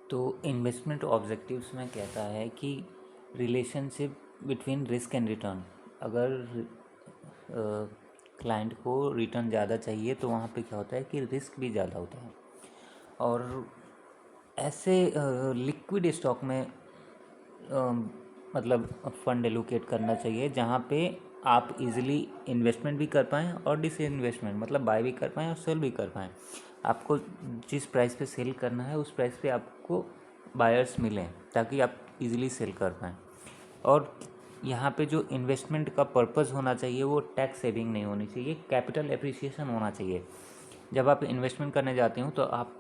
तो investment objectives में कहता है कि relationship between risk and return. अगर क्लाइंट को रिटर्न ज़्यादा चाहिए तो वहाँ पे क्या होता है कि रिस्क भी ज़्यादा होता है। और ऐसे लिक्विड स्टॉक में मतलब फंड एलोकेट करना चाहिए जहाँ पे आप इजीली इन्वेस्टमेंट भी कर पाएँ और डिस इन्वेस्टमेंट मतलब बाय भी कर पाएँ और सेल भी कर पाएँ। आपको जिस प्राइस पे सेल करना है उस प्राइस पे आपको बायर्स मिलें ताकि आप इजीली सेल कर पाएँ। और यहाँ पे जो इन्वेस्टमेंट का पर्पस होना चाहिए वो टैक्स सेविंग नहीं होनी चाहिए, कैपिटल एप्रिसिएशन होना चाहिए। जब आप इन्वेस्टमेंट करने जाते हो तो आप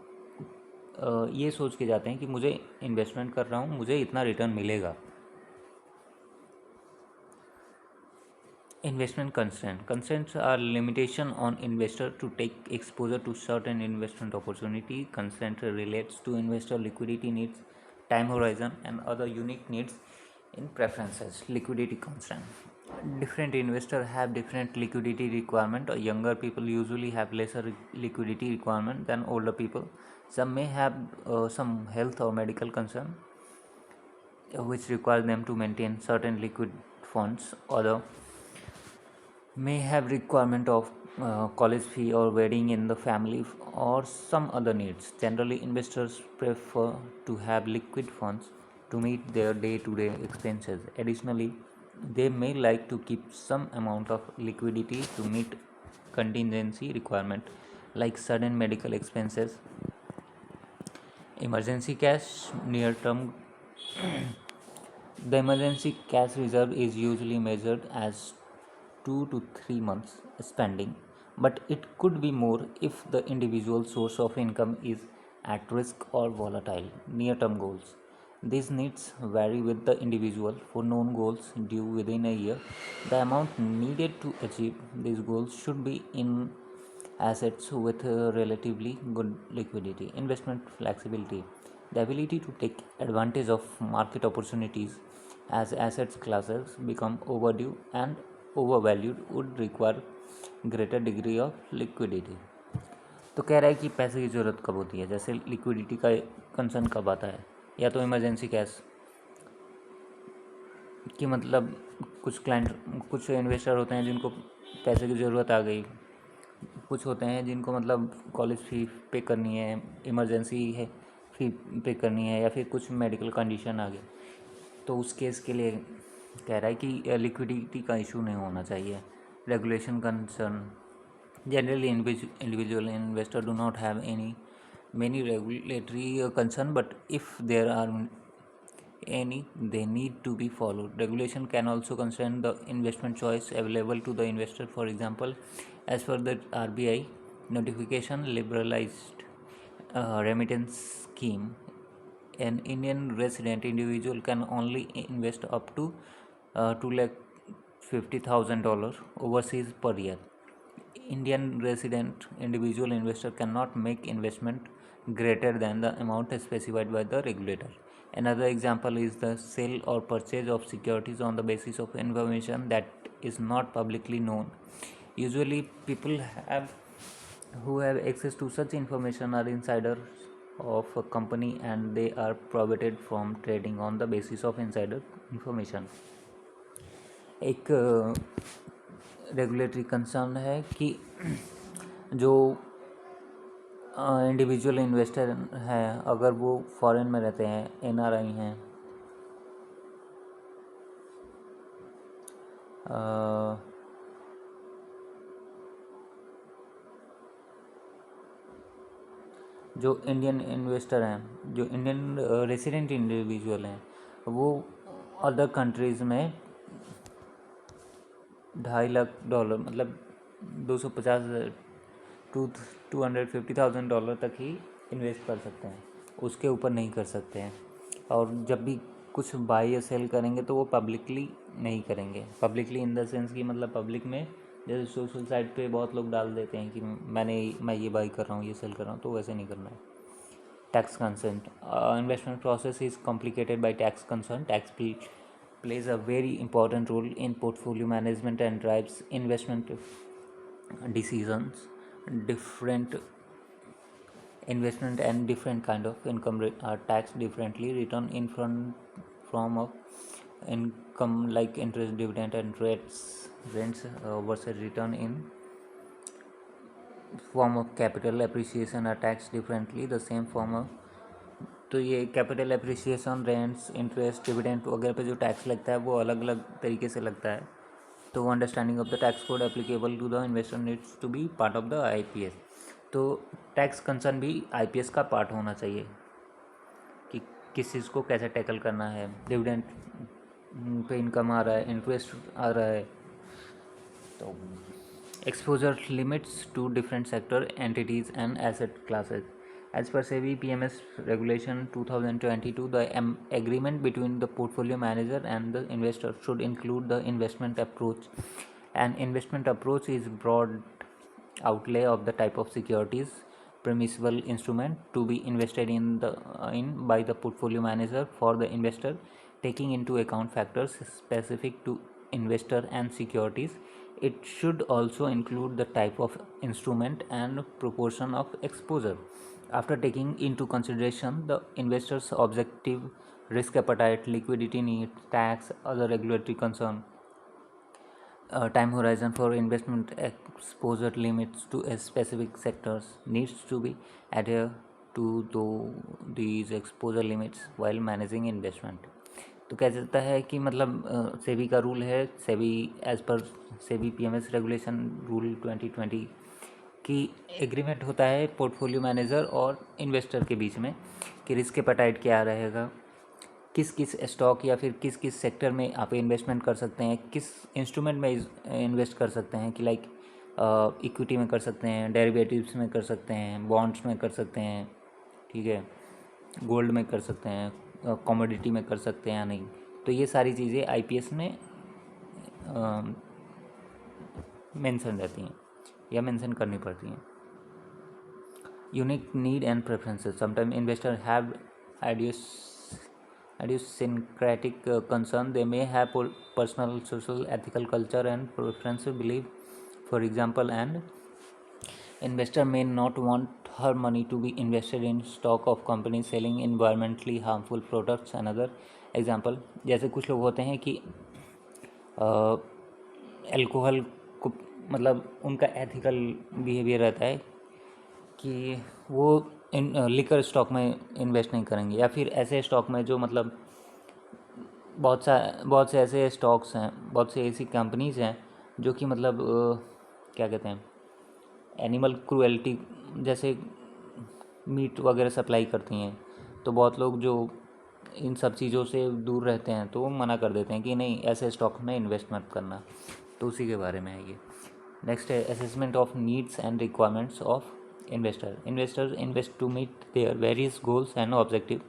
ये सोच के जाते हैं कि मुझे इन्वेस्टमेंट कर रहा हूँ, मुझे इतना रिटर्न मिलेगा। Investment constraint. Constraints are limitation on investor to take exposure to certain investment opportunity. Constraint relates to investor liquidity needs, time horizon, and other unique needs in preferences. Liquidity constraint. Different investors have different liquidity requirement. Younger people usually have lesser liquidity requirement than older people. Some may have some health or medical concern which require them to maintain certain liquid funds. Other may have requirement of college fee or wedding in the family or some other needs. Generally, investors prefer to have liquid funds to meet their day-to-day expenses. Additionally, they may like to keep some amount of liquidity to meet contingency requirement like sudden medical expenses, emergency cash, near-term. The emergency cash reserve is usually measured as 2 to 3 months spending, but it could be more if the individual source of income is at risk or volatile. Near term goals. These needs vary with the individual. For known goals due within a year, the amount needed to achieve these goals should be in assets with relatively good liquidity. Investment flexibility. The ability to take advantage of market opportunities as assets classes become overdue and overvalued would require greater degree of liquidity. तो कह रहा है कि पैसे की ज़रूरत कब होती है, जैसे लिक्विडिटी का कंसर्न कब आता है, या तो इमरजेंसी कैश कि मतलब कुछ इन्वेस्टर होते हैं जिनको पैसे की ज़रूरत आ गई, कुछ होते हैं जिनको मतलब कॉलेज फ़ी पे करनी है, इमरजेंसी है फ़ी पे करनी है, या फिर कुछ मेडिकल कंडीशन आ गई, तो उस केस के लिए कह रहा है कि लिक्विडिटी का इशू नहीं होना चाहिए. Regulation concern. Generally, individual investor do not have many regulatory concern, but if there are any, they need to be followed. Regulation can also concern the investment choice available to the investor. For example, as per the RBI notification liberalized remittance scheme, an Indian resident individual can only invest up to $250,000 overseas per year. Indian resident individual investor cannot make investment greater than the amount specified by the regulator. Another example is the sale or purchase of securities on the basis of information that is not publicly known. Usually, people who have access to such information are insiders of a company and they are prohibited from trading on the basis of insider information. एक regulatory concern है कि जो individual investor हैं अगर वो foreign में रहते हैं, एनआरआई हैं, जो इंडियन इन्वेस्टर हैं, जो इंडियन रेसिडेंट इंडिविजुअल हैं, वो अदर कंट्रीज़ में $250,000 मतलब 250 टू $250,000 तक ही इन्वेस्ट कर सकते हैं, उसके ऊपर नहीं कर सकते हैं. और जब भी कुछ बाय या सेल करेंगे तो वो पब्लिकली नहीं करेंगे. पब्लिकली इन द सेंस कि मतलब पब्लिक में जैसे सोशल साइट पे बहुत लोग डाल देते हैं कि मैं ये बाई कर रहा हूँ, ये सेल कर रहा हूँ, तो वैसे नहीं करना है. Tax consent. Investment process is complicated by tax concern. Tax plays a very important role in portfolio management and drives investment decisions. Different Investment and different kind of income are taxed differently. Return in front form of income like interest, dividend, and rents versus return in form of capital appreciation are taxed differently. The same form of, तो ये capital appreciation, rents, interest, dividend वगैरह पे जो tax लगता है वो अलग अलग तरीके से लगता है. तो understanding of the tax code applicable to the investor needs to be part of the IPS. तो टैक्स कंसर्न भी आईपीएस का पार्ट होना चाहिए कि किस चीज़ को कैसे टैकल करना है. डिविडेंड पे इनकम आ रहा है, इंटरेस्ट आ रहा है. तो exposure limits to different sector entities and asset classes. As per SEBI PMS regulation 2022, the agreement between the portfolio manager and the investor should include the investment approach. An investment approach is broad outlay of the type of securities, permissible instrument to be invested in by the portfolio manager for the investor, taking into account factors specific to investor and securities. It should also include the type of instrument and proportion of exposure. After taking into consideration the investor's objective, risk appetite, liquidity needs, tax, other regulatory concern, time horizon for investment, exposure limits to a specific sectors needs to be adhered to these exposure limits while managing investment. तो कह सकता है कि मतलब सेबी का rule है, SEBI as per SEBI PMS regulation rule 2020 की agreement होता है पोर्टफोलियो मैनेजर और इन्वेस्टर के बीच में कि रिस्क एपेटाइट क्या रहेगा, किस किस स्टॉक या फिर किस किस सेक्टर में आप इन्वेस्टमेंट कर सकते हैं, किस इंस्ट्रूमेंट में इन्वेस्ट कर सकते हैं कि लाइक इक्विटी में कर सकते हैं, डेरिवेटिव्स में कर सकते हैं, बॉन्ड्स में कर सकते हैं, ठीक है, गोल्ड में कर सकते हैं, कमोडिटी में कर सकते हैं या नहीं. तो ये सारी चीज़ें आईपीएस में मेंशन रहती हैं या मेंशन करनी पड़ती हैं. Unique need and preferences. Sometime investor have idiosyncratic concern. They may have personal, social, ethical, culture and preference belief. For example, an investor may not want her money to be invested in stock of companies selling environmentally harmful products. Another example, जैसे कुछ लोग होते हैं कि alcohol को मतलब उनका ethical behaviour रहता है कि वो लिकर स्टॉक में इन्वेस्ट नहीं करेंगे, या फिर ऐसे स्टॉक में जो मतलब बहुत से ऐसे स्टॉक्स हैं, बहुत से ऐसी कंपनीज हैं जो कि मतलब क्या कहते हैं, एनिमल क्रूएल्टी जैसे मीट वगैरह सप्लाई करती हैं. तो बहुत लोग जो इन सब चीज़ों से दूर रहते हैं तो वो मना कर देते हैं कि नहीं ऐसे स्टॉक में इन्वेस्ट मत करना. तो उसी के बारे में है ये. नेक्स्ट है assessment of needs and requirements of Investors invest to meet their various goals and objectives.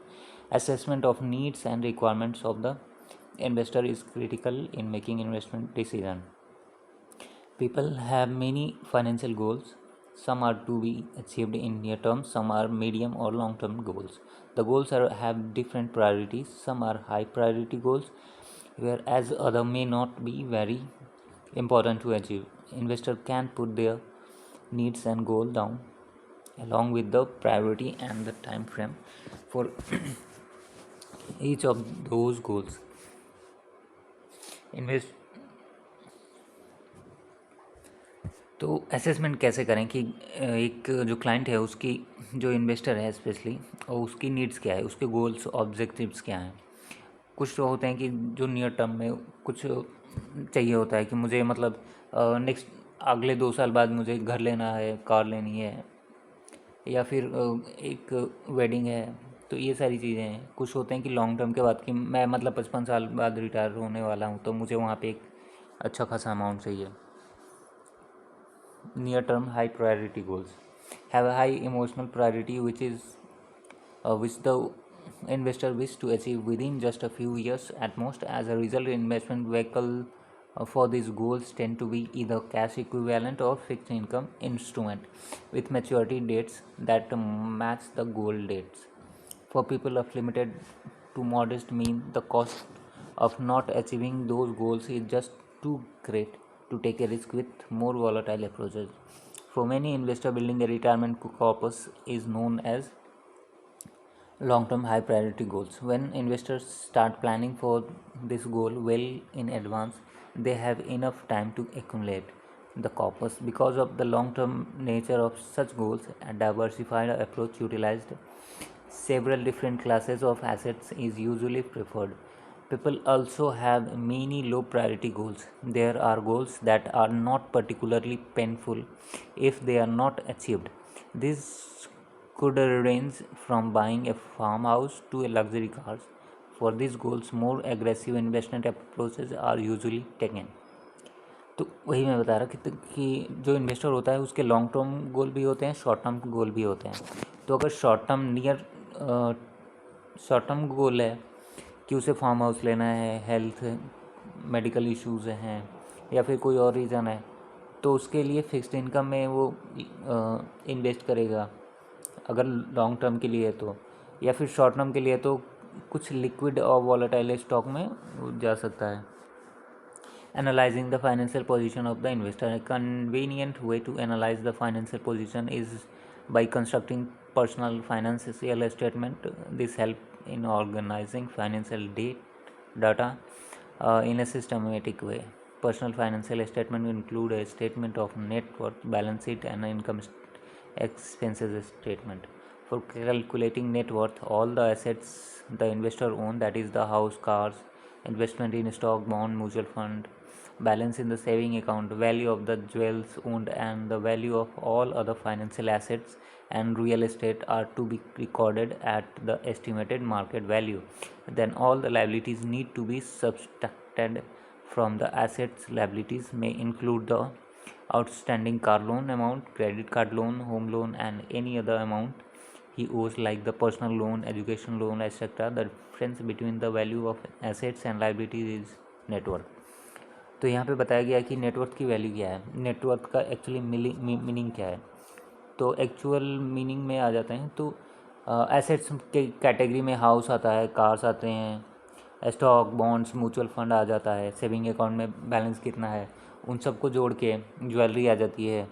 Assessment of needs and requirements of the investor is critical in making investment decision. People have many financial goals. Some are to be achieved in near term, some are medium or long term goals. The goals have different priorities. Some are high priority goals, whereas other may not be very important to achieve. Investor can put their needs and goal down along with the priority and the time frame for each of those goals. Invest तो assessment कैसे करें कि एक जो client है उसकी, जो investor है स्पेशली, और उसकी नीड्स क्या है, उसके गोल्स ऑब्जेक्टिव्स क्या हैं. कुछ तो होते हैं कि जो नियर टर्म में कुछ चाहिए होता है कि मुझे मतलब नेक्स्ट अगले 2 साल बाद मुझे घर लेना है, कार लेनी है, या फिर एक वेडिंग है. तो ये सारी चीज़ें हैं. कुछ होते हैं कि लॉन्ग टर्म के बाद कि मैं मतलब 55 साल बाद रिटायर होने वाला हूँ तो मुझे वहाँ पे एक अच्छा खासा अमाउंट चाहिए. Near term high priority goals have a high emotional priority which the investor wish to achieve within just a few years at most. As a result, investment vehicle for these goals tend to be either cash equivalent or fixed income instrument with maturity dates that match the goal dates. For people of limited to modest means, the cost of not achieving those goals is just too great to take a risk with more volatile approaches. For many investors, building a retirement corpus is known as long-term high priority goals. When investors start planning for this goal well in advance, they have enough time to accumulate the corpus. Because of the long-term nature of such goals, a diversified approach utilized several different classes of assets is usually preferred. People also have many low priority goals. There are goals that are not particularly painful if they are not achieved. This could range from buying a farmhouse to a luxury cars. For these goals, more aggressive investment approaches are usually taken. तो वही मैं बता रहा कि जो investor होता है उसके लॉन्ग टर्म गोल भी होते हैं, शॉर्ट टर्म गोल भी होते हैं. तो अगर शॉर्ट टर्म गोल है कि उसे फार्म हाउस लेना है, हेल्थ मेडिकल इश्यूज़ हैं या फिर कोई और रीज़न है, तो उसके लिए फिक्स्ड इनकम में वो इन्वेस्ट करेगा अगर लॉन्ग टर्म के लिए तो, या फिर शॉर्ट टर्म के लिए तो कुछ लिक्विड और वॉलेटाइल स्टॉक में जा सकता है. Analyzing the financial position of the investor. A convenient way to analyze the financial position is by constructing personal financial statement. This helps in organizing financial data in a systematic way. Personal financial statement include a statement of net worth, balance sheet, and income expenses statement. For calculating net worth, all the assets the investor own, that is the house, cars, investment in stock, bond, mutual fund, balance in the saving account, value of the jewels owned, and the value of all other financial assets and real estate are to be recorded at the estimated market value. Then all the liabilities need to be subtracted from the assets. Liabilities may include the outstanding car loan amount, credit card loan, home loan, and any other amount he owes like the personal loan, education loan, etc. The difference between the value of assets and liabilities is net worth. तो यहाँ पे बताया गया है कि net worth की value क्या है. नेटवर्थ का एक्चुअली मीनिंग क्या है, तो एक्चुअल मीनिंग में आ जाते हैं तो एसेट्स के कैटेगरी में हाउस आता है, कार्स आते हैं, स्टॉक, बॉन्ड्स, म्यूचुअल फंड आ जाता है, सेविंग अकाउंट में बैलेंस कितना है, उन सबको जोड़ के ज्वेलरी आ जाती है.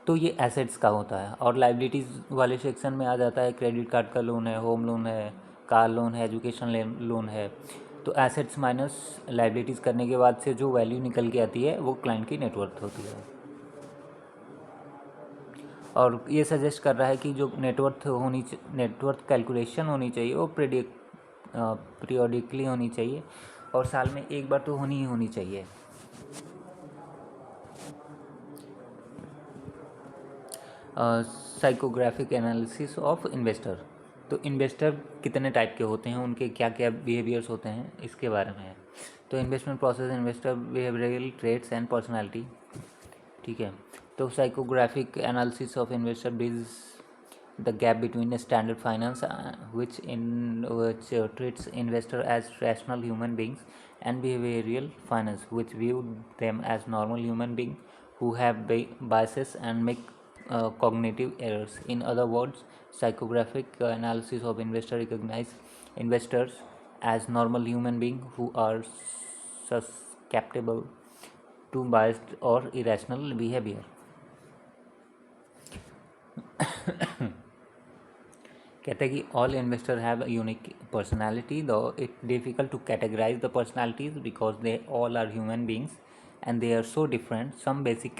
तो ये एसेट्स का होता है. और लाइबिलिटीज़ वाले सेक्शन में आ जाता है क्रेडिट कार्ड का लोन है, होम लोन है, कार लोन है, एजुकेशन लोन है. तो एसेट्स माइनस लाइबिलिटीज़ करने के बाद से जो वैल्यू निकल के आती है वो क्लाइंट की नेटवर्थ होती है. और ये सजेस्ट कर रहा है कि जो नेटवर्थ कैलकुलेशन होनी चाहिए वो पीरियडिकली होनी चाहिए और साल में एक बार तो होनी चाहिए. Psychographic analysis of investor. तो इन्वेस्टर कितने टाइप के होते हैं, उनके क्या क्या बिहेवियर्स होते हैं, इसके बारे में है. तो investment process, investor behavioural traits and personality. ठीक है. तो psychographic analysis of investor bridge the gap between standard finance which treats investor as rational human beings and behavioral finance which view them as normal human beings who have biases and make cognitive errors. In other words, psychographic analysis of investor recognize investors as normal human beings who are susceptible to biased or irrational behavior. कहते हैं कि all investors have a unique personality, though it's difficult to categorize the personalities because they all are human beings and they are so different. Some basic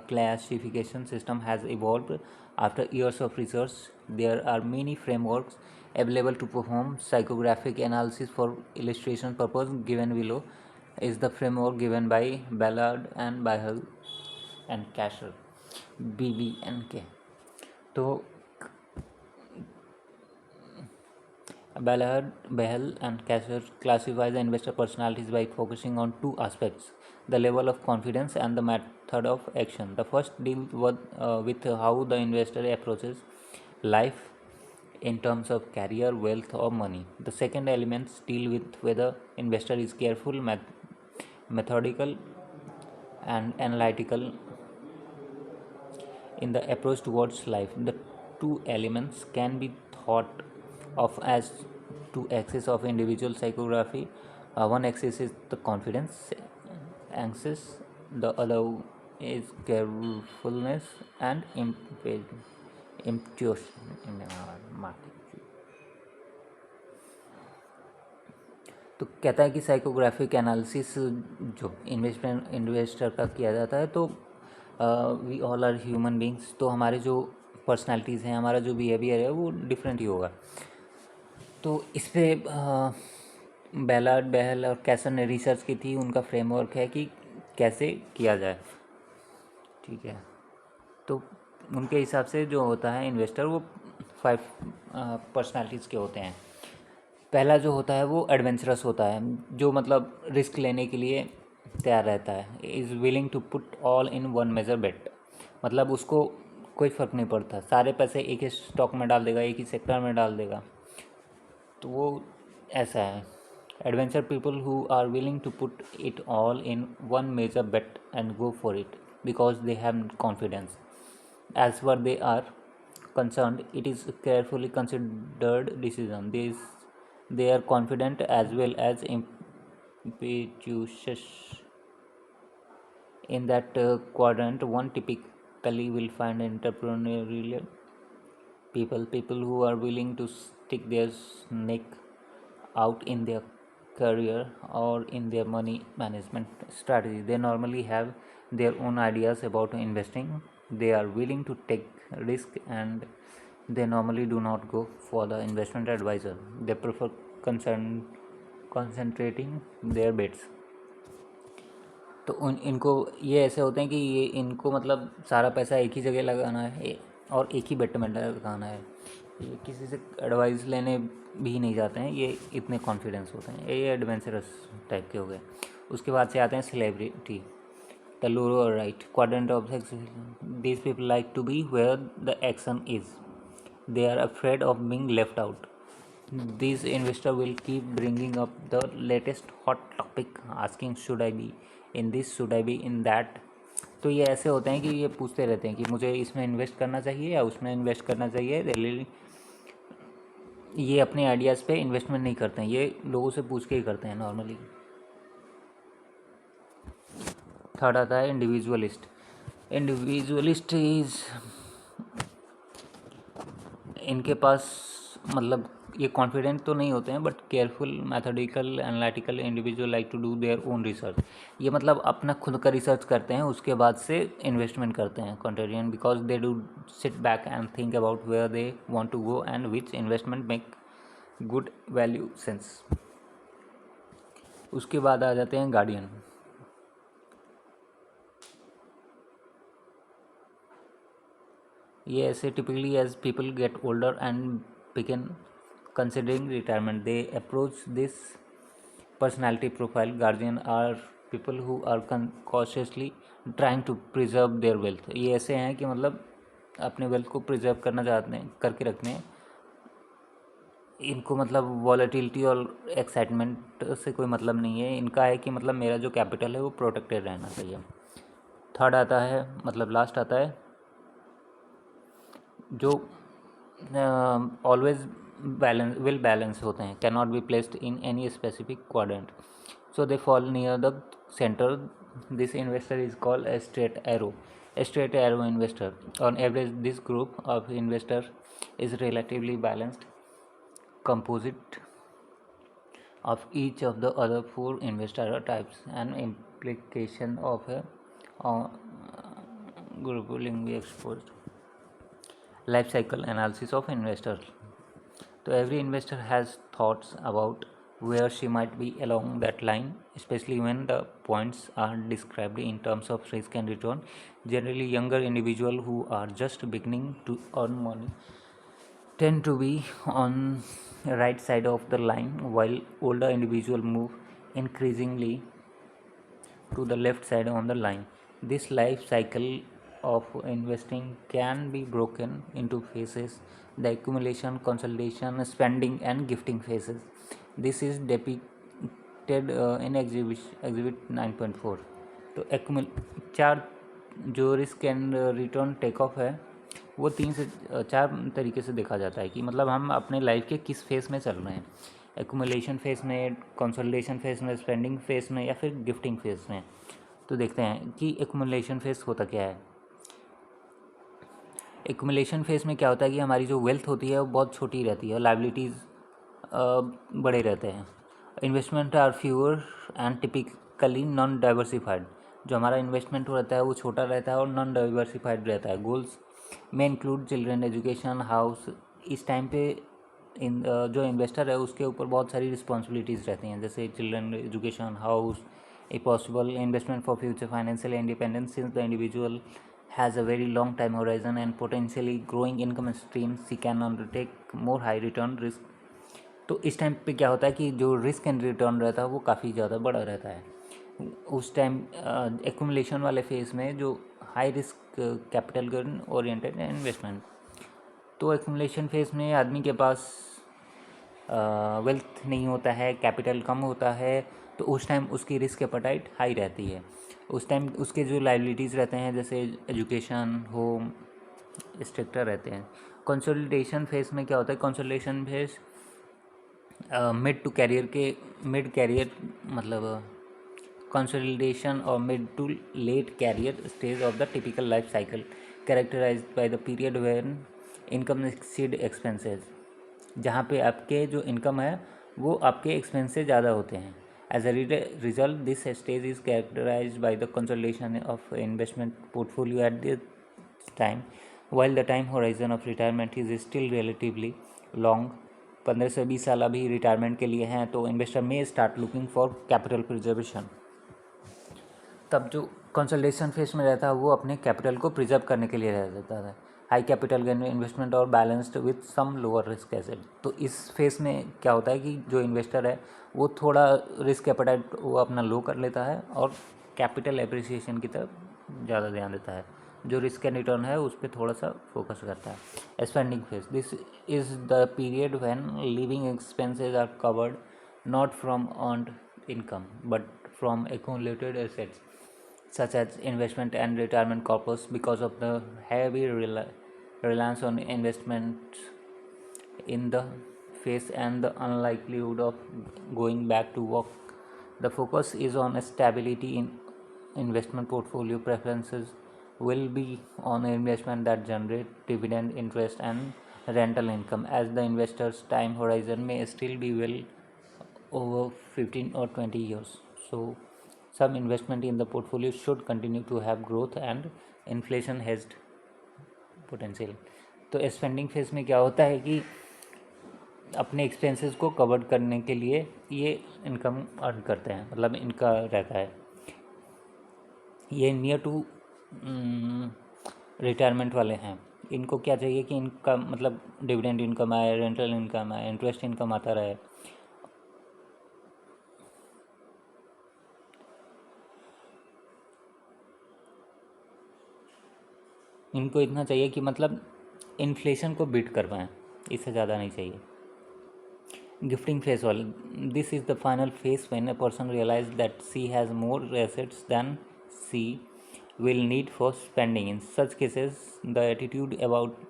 classification system has evolved after years of research. There are many frameworks available to perform psychographic analysis. For illustration purpose, given below is the framework given by Ballard and Behel and Kasher, BB&K. तो Ballard, Behel, and Kasher classify the investor personalities by focusing on two aspects: the level of confidence and the method of action. The first deals with how the investor approaches life in terms of career, wealth, or money. The second elements deal with whether investor is careful, methodical, and analytical in the approach towards life. The two elements can be thought of as two axes of individual psychography. One axis is the confidence axis, the other is carefulness and intuition in our market. तो कहता है कि psychographic analysis जो investor का किया जाता है, तो we all are human beings, तो हमारे जो पर्सनालिटीज़ हैं, हमारा जो बिहेवियर है वो डिफरेंट ही होगा। तो इस पर बेलार्ड बेहल और कैसन ने रिसर्च की थी, उनका फ्रेमवर्क है कि कैसे किया जाए। ठीक है, तो उनके हिसाब से जो होता है इन्वेस्टर, वो 5 पर्सनालिटीज़ के होते हैं। पहला जो होता है वो एडवेंचरस होता है, जो मतलब रिस्क लेने के लिए तैयार रहता है। Is willing to put all in one major bet, मतलब उसको कोई फ़र्क नहीं पड़ता, सारे पैसे एक ही स्टॉक में डाल देगा, एक ही सेक्टर में डाल देगा। तो वो ऐसा है adventure people who are willing to put it all in one major bet and go for it because they have confidence as far they are concerned. It is a carefully considered decision. They are confident as well as impetuous. In that quadrant, one typically will find entrepreneurial people who are willing to stick their neck out in their career or in their money management strategy. They normally have their own ideas about investing. They are willing to take risk, and they normally do not go for the investment advisor. They prefer concentrating their bets. तो इनको ये ऐसे होते हैं कि ये इनको मतलब सारा पैसा एक ही जगह लगाना है और एक ही बेट में लगाना है। ये किसी से एडवाइस लेने भी नहीं जाते हैं, ये इतने कॉन्फिडेंस होते हैं। ये एडवेंचरस टाइप के हो गए। उसके बाद से आते हैं celebrity, the lower right quadrant of these people like to be where the action is. They are afraid of being left out. This investor will keep bringing up the latest hot topic, asking should I be in this, should I be in that. तो ये ऐसे होते हैं कि ये पूछते रहते हैं कि मुझे इसमें इन्वेस्ट करना चाहिए या उसमें इन्वेस्ट करना चाहिए। ये अपने आइडियाज़ पे इन्वेस्टमेंट नहीं करते हैं, ये लोगों से पूछ के ही करते हैं नॉर्मली। थर्ड आता है इंडिविजुअलिस्ट। इंडिविजुअलिस्ट इज, इनके पास मतलब ये कॉन्फिडेंट तो नहीं होते हैं, but careful, methodical, analytical individual like to do their own research. ये मतलब अपना खुद का रिसर्च करते हैं, उसके बाद से इन्वेस्टमेंट करते हैं। Contrarian because they do sit back and think about where they want to go and which investment make good value sense. उसके बाद आ जाते हैं गार्डियन। ये ऐसे typically as people get older and begin considering retirement, they approach this personality profile. Guardian are people who are cautiously trying to preserve their wealth. ये ऐसे हैं कि मतलब अपने वेल्थ को प्रिजर्व करना चाहते हैं, करके रखते हैं। इनको मतलब वॉलेटिलिटी और एक्साइटमेंट से कोई मतलब नहीं है। इनका है कि मतलब मेरा जो कैपिटल है वो प्रोटेक्टेड रहना चाहिए। थर्ड आता है, मतलब लास्ट आता है, जो ऑलवेज बैलेंस होते हैं, can not be placed in any specific quadrant, so they fall near the centre. This investor is called a straight arrow investor. On average this group of investor is relatively balanced composite of each of the other 4 investor types. An implication of a grouping we exposed. Life cycle analysis of investors. So every investor has thoughts about where she might be along that line, especially when the points are described in terms of risk and return. Generally, younger individuals who are just beginning to earn money tend to be on right side of the line, while older individuals move increasingly to the left side on the line. This life cycle of investing can be broken into phases: the accumulation, consolidation, spending and gifting phases. This is depicted in exhibit 9.4. तो 4 जो risk and return take off है वो 3 से 4 तरीके से देखा जाता है कि मतलब हम अपने लाइफ के किस फेज़ में चल रहे हैं, एक्यूमुलेशन फेज़ में, कंसोलिडेशन फेज़ में, स्पेंडिंग फेज़ में या फिर गिफ्टिंग फेज़ में। तो देखते हैं कि एक्युमुलेशन फेज होता क्या है। एक्युमुलेशन फेज में क्या होता है कि हमारी जो वेल्थ होती है वो बहुत छोटी रहती है, लाइबिलिटीज़ बड़े रहते हैं। Investment are fewer and typically non diversified. जो हमारा इन्वेस्टमेंट रहता है वो छोटा रहता है और नॉन डाइवर्सिफाइड रहता है। गोल्स में इंक्लूड चिल्ड्रन एजुकेशन, हाउस। इस टाइम पे जो इन्वेस्टर है उसके ऊपर बहुत सारी रिस्पॉन्सिबिलिटीज़ रहती हैं, जैसे children education, house, a possible investment for future financial independence since the individual has a very long time horizon and potentially growing income streams, he can undertake more high return risk. तो इस time पे क्या होता है कि जो risk and return रहता है वो काफ़ी ज़्यादा बड़ा रहता है। उस टाइम एक्यूमुलेशन वाले फेज में जो high risk capital gain oriented investment, तो एक्यूमुलेशन फेज में आदमी के पास वेल्थ नहीं होता है, कैपिटल कम होता है, तो उस टाइम उसकी रिस्क एपेटाइट हाई रहती है। उस टाइम उसके जो लाइबिलिटीज़ रहते हैं जैसे एजुकेशन, होम, स्ट्रक्चर रहते हैं। कंसोलिडेशन फेज में क्या होता है, कंसोलिडेशन फेज मिड कैरियर मतलब कंसोलिडेशन और mid to late career stage of the typical life cycle characterized by the period when income exceed expenses, जहाँ पे आपके जो इनकम है वो आपके एक्सपेंस से ज़्यादा होते हैं। As a result this stage is characterized by the consolidation of investment portfolio at this time, while the time horizon of retirement is still relatively long. 15 से 20 साल अभी रिटायरमेंट के लिए हैं, तो इन्वेस्टर में start looking for capital preservation. तब जो कंसोलिडेशन फेज में रहता है वो अपने कैपिटल को प्रिजर्व करने के लिए रहता है। हाई कैपिटल गेन इन्वेस्टमेंट और balanced with some lower risk asset. तो इस फेज में क्या होता है कि जो इन्वेस्टर है वो थोड़ा रिस्क एपेटाइट वो अपना लो कर लेता है और कैपिटल एप्रिसिएशन की तरफ ज़्यादा ध्यान देता है। जो रिस्क एंड रिटर्न है उस पर थोड़ा सा फोकस करता है। Spending phase, this is the period when living expenses are covered not from earned income but from accumulated assets such as investment and retirement corpus. Because of the heavy reliance on investment in the phase and the unlikelihood of going back to work, the focus is on stability in investment portfolio. Preferences will be on investment that generate dividend, interest and rental income, as the investor's time horizon may still be well over 15 or 20 years. So some investment in the portfolio should continue to have growth and inflation hedged potential. तो spending phase में क्या होता है कि अपने expenses को cover करने के लिए ये इनकम अर्न करते हैं, मतलब इनका रहता है। ये नियर टू रिटायरमेंट वाले हैं, इनको क्या चाहिए कि इनका मतलब डिविडेंड इनकम आए, रेंटल इनकम आए, इंटरेस्ट इनकम आता रहे। इनको इतना चाहिए कि मतलब इन्फ्लेशन को बीट कर पाएँ, इससे ज़्यादा नहीं चाहिए। गिफ्टिंग फेज वाले, this is the final phase when a person realize that she has more assets than she will need for spending. In such cases, the attitude about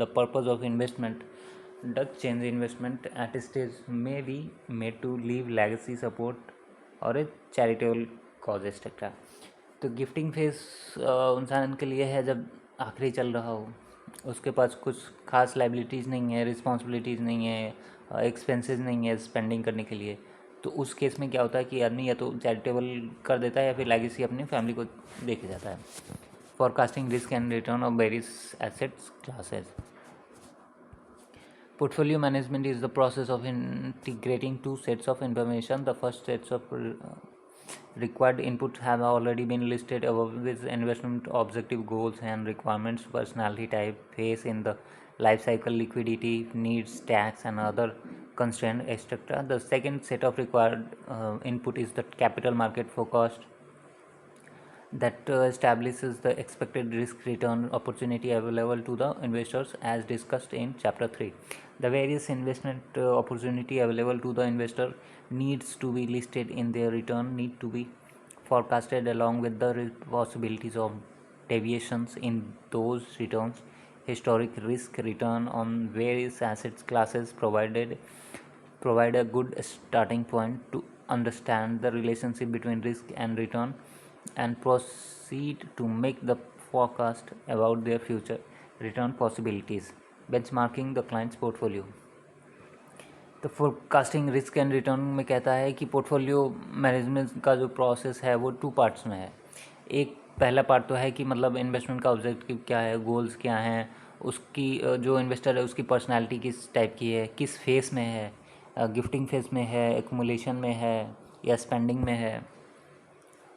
the purpose of investment does change. Investment at a stage may be made to leave legacy, support or a charitable cause etc. तो gifting phase इंसान के लिए है जब आखिरी चल रहा हो, उसके पास कुछ खास लाइबिलिटीज़ नहीं है, रिस्पॉन्सिबिलिटीज़ नहीं है, एक्सपेंसेस नहीं है स्पेंडिंग करने के लिए। तो उस केस में क्या होता है कि आदमी या तो चैरिटेबल कर देता है या फिर लेगेसी अपनी फैमिली को दे के जाता है। Forecasting risk and return of various assets classes. Portfolio management is the process of integrating two sets of information. The first sets of required input have already been listed above with investment objective, goals and requirements, personality type, phase in the life cycle, liquidity needs, tax and other constraint etc. The second set of required input is the capital market forecast that establishes the expected risk return opportunity available to the investors as discussed in chapter 3. The various investment opportunity available to the investor needs to be listed in their return need to be forecasted along with the possibilities of deviations in those returns. Historic risk return on various assets classes provide a good starting point to understand the relationship between risk and return and proceed to make the forecast about their future return possibilities. Benchmarking the client's portfolio. तो forecasting risk and return में कहता है कि portfolio management का जो process है वो 2 parts में है। एक पहला पार्ट तो है कि मतलब इन्वेस्टमेंट का ऑब्जेक्टिव क्या है, गोल्स क्या हैं, उसकी जो इन्वेस्टर है उसकी पर्सनालिटी किस टाइप की है, किस फेस में है, गिफ्टिंग फेस में है, एक्मुलेशन में है या स्पेंडिंग में है।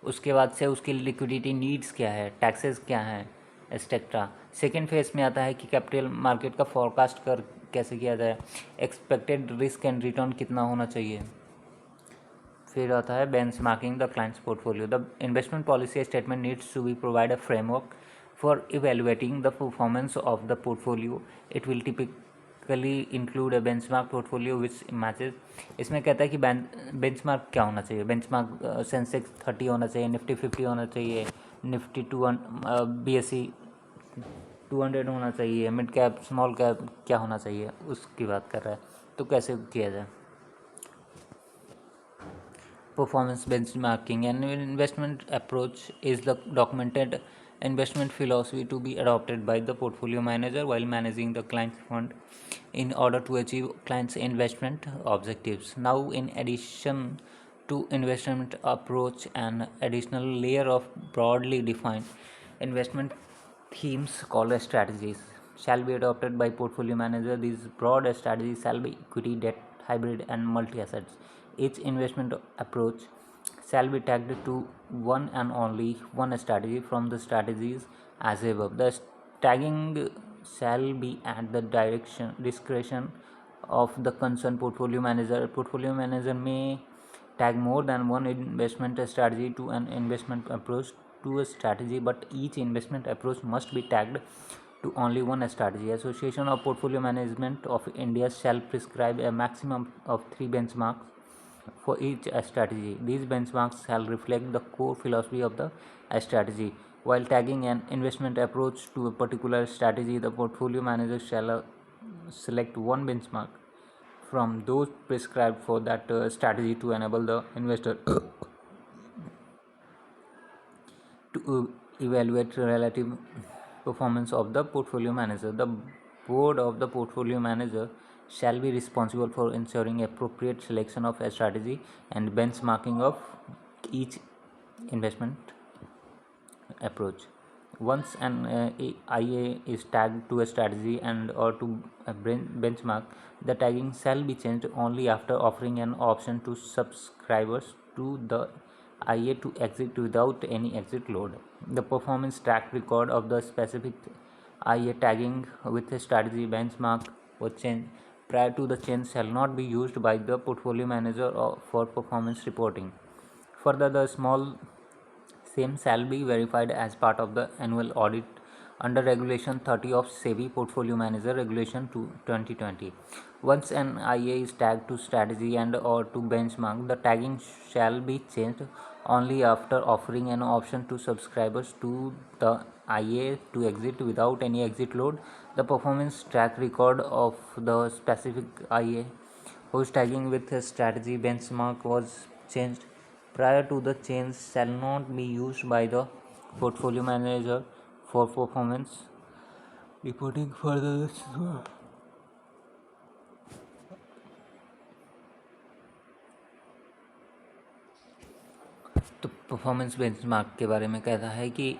उसके बाद से उसकी लिक्विडिटी नीड्स क्या है, टैक्सेस क्या हैं, एक्सेट्रा। सेकेंड फेज में आता है कि कैपिटल मार्केट का फोरकास्ट कर कैसे किया जाए, एक्सपेक्टेड रिस्क एंड रिटर्न कितना होना चाहिए। फिर आता है benchmarking the client's portfolio. The investment policy statement needs to be provide a framework for evaluating the performance of the portfolio. It will typically include a benchmark portfolio which matches. इसमें कहता है कि बेंचमार्क क्या होना चाहिए। Benchmark Sensex 30 होना चाहिए, Nifty 50 होना चाहिए, निफ्टी 200 BSE 200 होना चाहिए, मिड कैप स्मॉल कैप क्या होना चाहिए उसकी बात कर रहा है। तो कैसे किया जाए। Performance benchmarking. An investment approach is the documented investment philosophy to be adopted by the portfolio manager while managing the client's fund in order to achieve client's investment objectives. Now, in addition to investment approach, an additional layer of broadly defined investment themes called strategies shall be adopted by portfolio manager. These broad strategies shall be equity, debt, hybrid, and multi-assets. Each investment approach shall be tagged to one and only one strategy from the strategies as above. The tagging shall be at the discretion of the concerned portfolio manager. Portfolio manager may tag more than one investment strategy to an investment approach to a strategy, but each investment approach must be tagged to only one strategy. Association of Portfolio Management of India shall prescribe a maximum of 3 benchmarks for each strategy. These benchmarks shall reflect the core philosophy of the strategy. While tagging an investment approach to a particular strategy, the portfolio manager shall select one benchmark from those prescribed for that strategy to enable the investor to evaluate relative performance of the portfolio manager. The board of the portfolio manager shall be responsible for ensuring appropriate selection of a strategy and benchmarking of each investment approach. Once an IA is tagged to a strategy and or to a benchmark, the tagging shall be changed only after offering an option to subscribers to the IA to exit without any exit load. The performance track record of the specific IA tagging with a strategy benchmark or change prior to the change shall not be used by the portfolio manager for performance reporting. Further, the small same shall be verified as part of the annual audit under Regulation 30 of SEBI Portfolio Manager Regulation 2020. Once an IA is tagged to strategy and or to benchmark, the tagging shall be changed only after offering an option to subscribers to the IA to exit without any exit load. The performance track record of the specific IA whose tagging with a strategy benchmark was changed prior to the change shall not be used by the portfolio manager for performance reporting. Further, तो performance benchmark के बारे में कहता है कि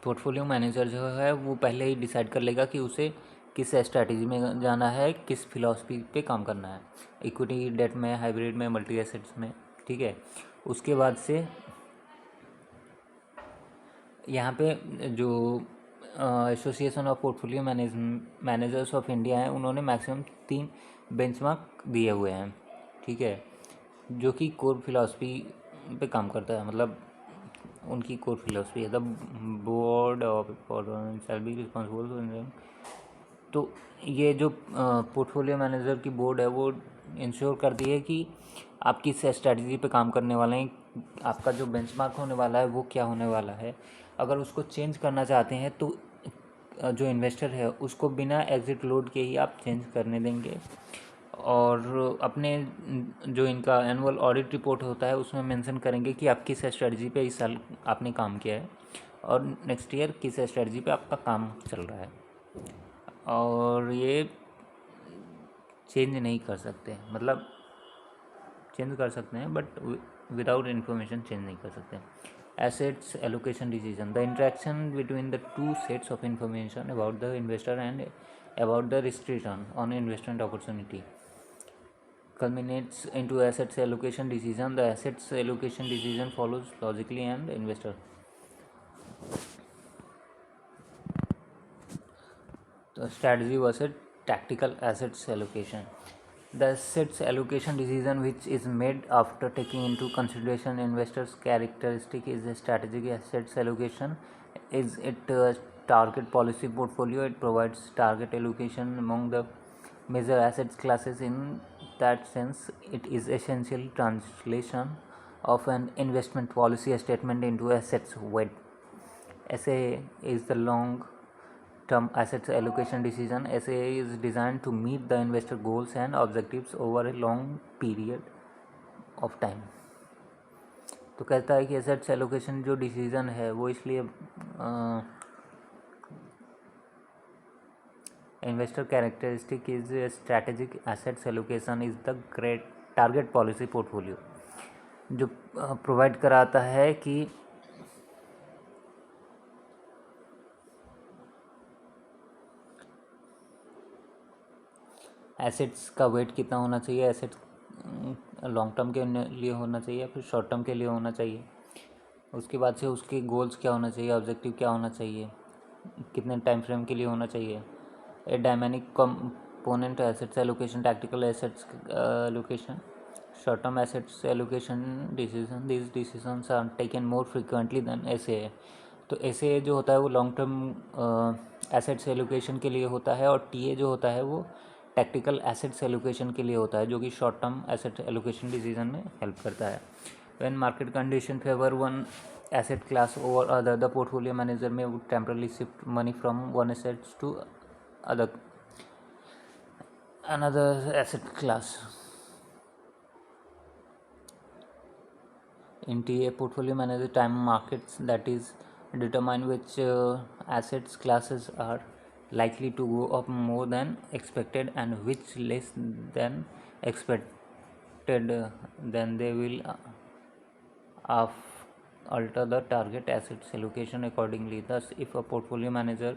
portfolio manager जो है वो पहले ही डिसाइड कर लेगा कि उसे किस स्ट्रैटेजी में जाना है, किस फिलॉसफी पे काम करना है, इक्विटी, डेट में, हाइब्रिड में, मल्टी एसेट्स में। ठीक है, उसके बाद से यहाँ पे जो association of portfolio managers of India है उन्होंने मैक्सिमम 3 बेंचमार्क दिए हुए हैं। ठीक है, जो कि कोर फिलॉसफी पे काम करता है, मतलब उनकी कोर फिलॉसफी है। The board of shall be responsible. तो ये जो पोर्टफोलियो मैनेजर की बोर्ड है वो इंश्योर करती है कि आप किस स्ट्रैटेजी पे काम करने वाले हैं, आपका जो बेंचमार्क होने वाला है वो क्या होने वाला है। अगर उसको चेंज करना चाहते हैं तो जो इन्वेस्टर है उसको बिना एग्जिट लोड के ही आप चेंज करने देंगे। और अपने जो इनका एनुअल ऑडिट रिपोर्ट होता है उसमें मेंशन करेंगे कि आप किस स्ट्रेटजी पे इस साल आपने काम किया है और नेक्स्ट ईयर किस स्ट्रेटजी पे आपका काम चल रहा है। और ये चेंज नहीं कर सकते, मतलब चेंज कर सकते हैं बट विदाउट इन्फॉर्मेशन चेंज नहीं कर सकते। Assets allocation decision, the interaction between the two sets of information about the investor and about the risk return on investment opportunity culminates into assets allocation decision. The assets allocation decision follows logically and investor. The strategy versus tactical assets allocation. The assets allocation decision, which is made after taking into consideration investors' characteristic, is a strategic assets allocation. Is it target policy portfolio? It provides target allocation among the major assets classes. In that sense, it is essential translation of an investment policy statement into assets weight. SAA is the long term assets allocation decision. SAA is designed to meet the investor goals and objectives over a long period of time. तो कहता है कि assets allocation जो decision है वो इसलिए investor characteristic is a strategic assets allocation is the great target policy portfolio, जो provide कराता है कि एसेट्स का वेट कितना होना चाहिए, एसेट्स लॉन्ग टर्म के लिए होना चाहिए या फिर शॉर्ट टर्म के लिए होना चाहिए, उसके बाद से उसके गोल्स क्या होना चाहिए, ऑब्जेक्टिव क्या होना चाहिए, कितने टाइम फ्रेम के लिए होना चाहिए। A dynamic component assets allocation, tactical assets allocation, short term assets allocation decision, this decisions are taken more frequently than SAA. तो एसएए जो होता है वो लॉन्ग टर्म एसेट्स एलोकेशन के लिए होता है और टीए जो होता है वो टैक्टिकल एसेट्स एलोकेशन के लिए होता है, जो कि short term asset allocation decision में हेल्प करता है। When market condition favour one asset class over other, the portfolio manager may temporarily shift money from one asset to other another asset class. In TA, portfolio manager time markets, that is determine which assets classes are likely to go up more than expected and which less than expected, then they will alter the target assets allocation accordingly. Thus, if a portfolio manager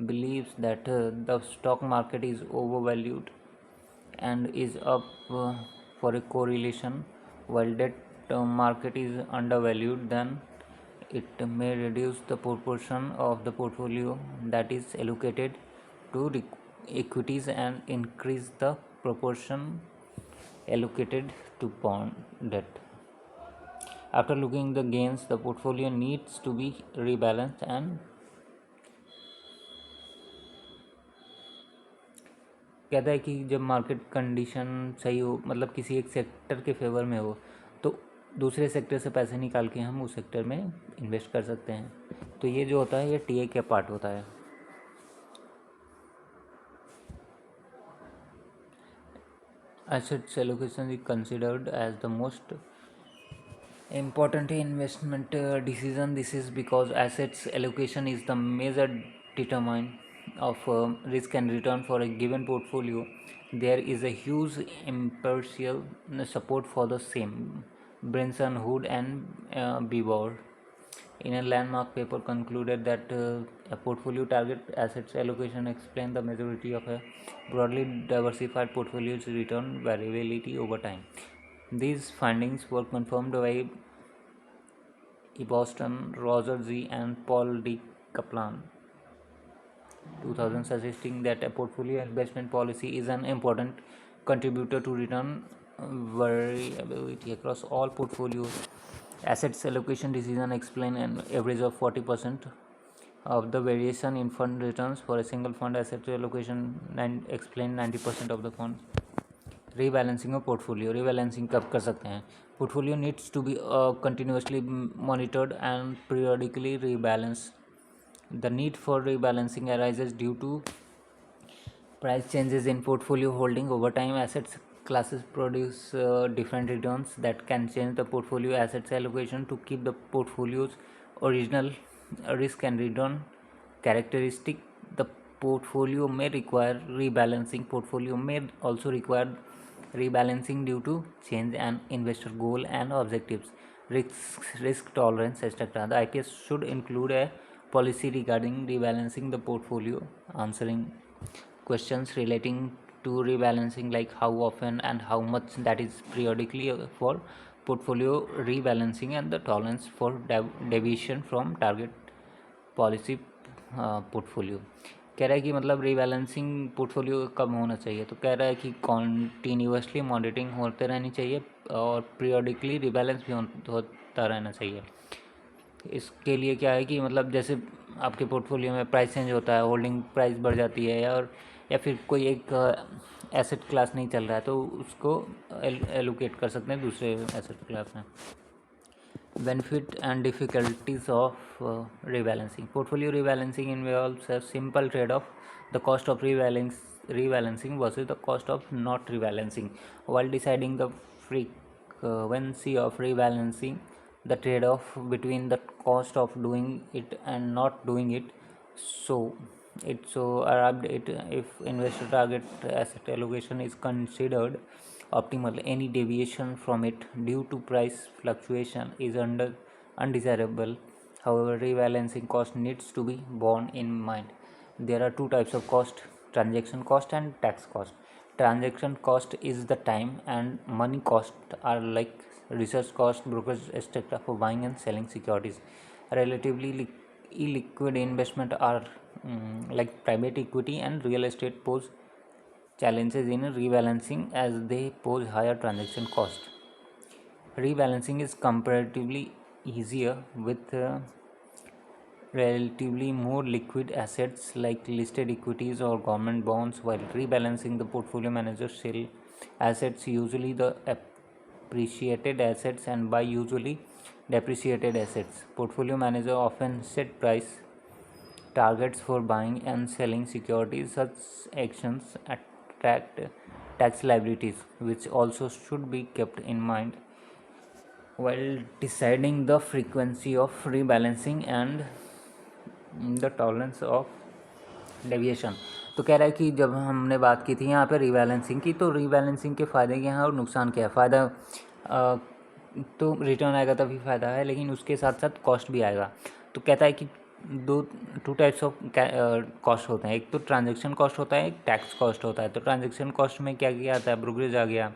believes that the stock market is overvalued and is up for a correlation while that market is undervalued, then it may reduce the proportion of the portfolio that is allocated to equities and increase the proportion allocated to bond debt. After looking the gains, the portfolio needs to be rebalanced and कहता है कि जब market condition सही हो, मतलब किसी एक sector के फेवर में हो, तो दूसरे सेक्टर से पैसे निकाल के हम उस सेक्टर में इन्वेस्ट कर सकते हैं। तो ये जो होता है ये टीए का पार्ट होता है। Assets allocation is considered as the most important investment decision. This is because assets allocation is the major determinant of risk and return for a given portfolio. There is a huge impartial support for the same. Brinson, Hood and Bibor in a landmark paper concluded that a portfolio target assets allocation explain the majority of a broadly diversified portfolio's return variability over time. These findings were confirmed by Boston, Roger Z. and Paul D. Kaplan, 2000, suggesting that a portfolio investment policy is an important contributor to return variability across all portfolios. Assets allocation decision explain an average of 40% of the variation in fund returns for a single fund. Asset allocation explain 90% of the funds. Rebalancing of portfolio, rebalancing कब कर सकते हैं? Portfolio needs to be continuously monitored and periodically rebalance. The need for rebalancing arises due to Price changes in portfolio holding over time. Assets classes produce different returns that can change the portfolio assets allocation to keep the portfolio's original risk and return characteristic. The portfolio may require rebalancing. Portfolio may also require rebalancing due to change and investor goal and objectives, risk tolerance, etc. The IPS should include a policy regarding rebalancing the portfolio, answering questions relating to rebalancing like how often and how much, that is periodically, for portfolio rebalancing, and the tolerance for deviation from target policy portfolio. कह रहा है कि मतलब rebalancing portfolio कब होना चाहिए, तो कह रहा है कि कॉन्टीन्यूसली मॉनिटरिंग होते रहनी चाहिए और पीरियडिकली रीबैलेंस भी होता रहना चाहिए. इसके लिए क्या है कि मतलब जैसे आपके पोर्टफोलियो में प्राइस चेंज होता है, होल्डिंग प्राइस बढ़ जाती है, या फिर कोई एक एसेट क्लास नहीं चल रहा है तो उसको एलोकेट कर सकते हैं दूसरे एसेट क्लास में. Benefit and difficulties of rebalancing. Portfolio rebalancing involves a simple trade-off: the cost of rebalancing versus the cost of not rebalancing. While deciding the frequency of rebalancing, the trade-off between the cost of doing it and not doing it, arrived at if investor target asset allocation is considered optimal. Any deviation from it due to price fluctuation is undesirable. However, rebalancing cost needs to be borne in mind. There are two types of cost: transaction cost and tax cost. Transaction cost is the time and money cost are like research cost, brokerage, etc. for buying and selling securities. Relatively illiquid investment are like private equity and real estate pose challenges in rebalancing as they pose higher transaction cost. Rebalancing is comparatively easier with relatively more liquid assets like listed equities or government bonds. While rebalancing, the portfolio manager sell assets, usually the appreciated assets, and buy usually depreciated assets. Portfolio manager often set price targets for buying and selling securities. Such actions attract tax liabilities, which also should be kept in mind while deciding the frequency of rebalancing and the tolerance of deviation. तो कह रहा है कि जब हमने बात की थी यहाँ पे रीबैलेंसिंग की, तो रीबैलेंसिंग के फ़ायदे क्या हैं और नुकसान क्या है. फ़ायदा तो रिटर्न आएगा तभी फ़ायदा है, लेकिन उसके साथ साथ कॉस्ट भी आएगा. तो कहता है कि टू टाइप्स ऑफ कॉस्ट होते हैं. एक तो ट्रांजैक्शन कॉस्ट होता है, एक टैक्स कॉस्ट होता है. तो ट्रांजैक्शन कॉस्ट में क्या क्या आता है, ब्रोकरेज आ गया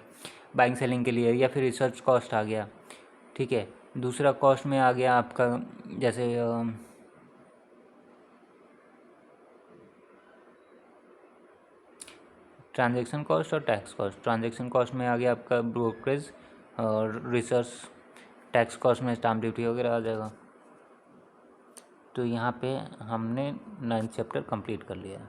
बाइंग सेलिंग के लिए, या फिर रिसर्च कॉस्ट आ गया. ठीक है. दूसरा कॉस्ट में आ गया आपका जैसे ट्रांजैक्शन कॉस्ट और टैक्स कॉस्ट. ट्रांजैक्शन कॉस्ट में आ गया आपका ब्रोकरेज और रिसर्च. टैक्स कॉस्ट में स्टाम्प ड्यूटी वगैरह आ जाएगा. तो यहाँ पे हमने 9th चैप्टर कंप्लीट कर लिया है.